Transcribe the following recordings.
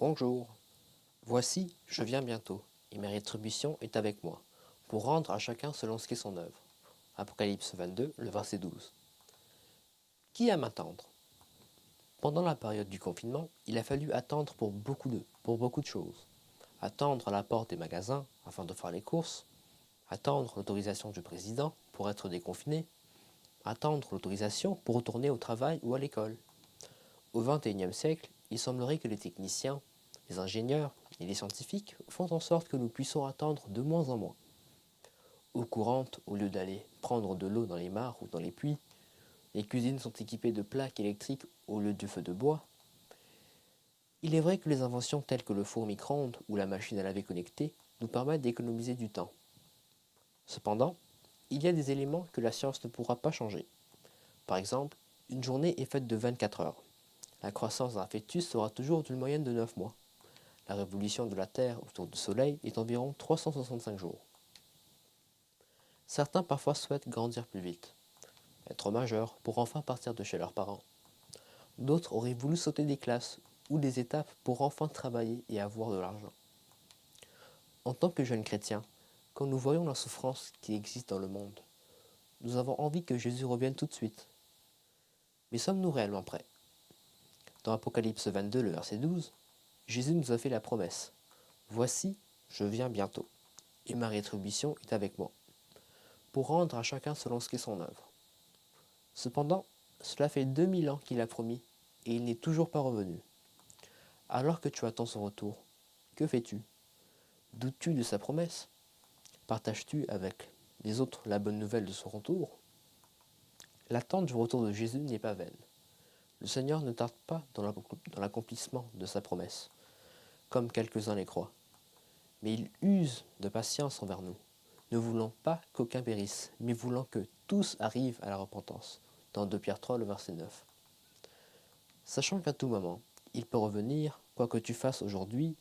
Bonjour. Voici, je viens bientôt, et ma rétribution est avec moi, pour rendre à chacun selon ce qu'est son œuvre. Apocalypse 22, le verset 12. Qui aime attendre? Pendant la période du confinement, il a fallu attendre pour beaucoup de choses. Attendre à la porte des magasins afin de faire les courses, attendre l'autorisation du président pour être déconfiné, attendre l'autorisation pour retourner au travail ou à l'école. Au XXIe siècle, il semblerait que les techniciens, les ingénieurs et les scientifiques font en sorte que nous puissions attendre de moins en moins. Eau courante, au lieu d'aller prendre de l'eau dans les mares ou dans les puits, les cuisines sont équipées de plaques électriques au lieu du feu de bois. Il est vrai que les inventions telles que le four micro-ondes ou la machine à laver connectée nous permettent d'économiser du temps. Cependant, il y a des éléments que la science ne pourra pas changer. Par exemple, une journée est faite de 24 heures. La croissance d'un fœtus sera toujours d'une moyenne de 9 mois. La révolution de la Terre autour du Soleil est environ 365 jours. Certains parfois souhaitent grandir plus vite, être majeurs pour enfin partir de chez leurs parents. D'autres auraient voulu sauter des classes ou des étapes pour enfin travailler et avoir de l'argent. En tant que jeunes chrétiens, quand nous voyons la souffrance qui existe dans le monde, nous avons envie que Jésus revienne tout de suite. Mais sommes-nous réellement prêts? Dans Apocalypse 22, le verset 12, Jésus nous a fait la promesse. Voici, je viens bientôt, et ma rétribution est avec moi, pour rendre à chacun selon ce qu'est son œuvre. Cependant, cela fait 2000 ans qu'il a promis, et il n'est toujours pas revenu. Alors que tu attends son retour, que fais-tu? Doutes-tu de sa promesse? Partages-tu avec les autres la bonne nouvelle de son retour? L'attente du retour de Jésus n'est pas vaine. Le Seigneur ne tarde pas dans l'accomplissement de sa promesse, comme quelques-uns les croient. Mais il use de patience envers nous, ne voulant pas qu'aucun périsse, mais voulant que tous arrivent à la repentance. Dans 2 Pierre 3, le verset 9. Sachant qu'à tout moment, il peut revenir, quoi que tu fasses aujourd'hui,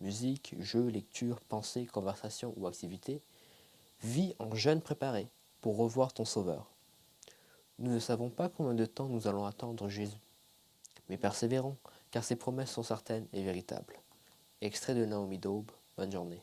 musique, jeu, lecture, pensée, conversation ou activité, vis en jeûne préparé pour revoir ton Sauveur. Nous ne savons pas combien de temps nous allons attendre Jésus, mais persévérons, car ses promesses sont certaines et véritables. Extrait de Naomi Daube, bonne journée.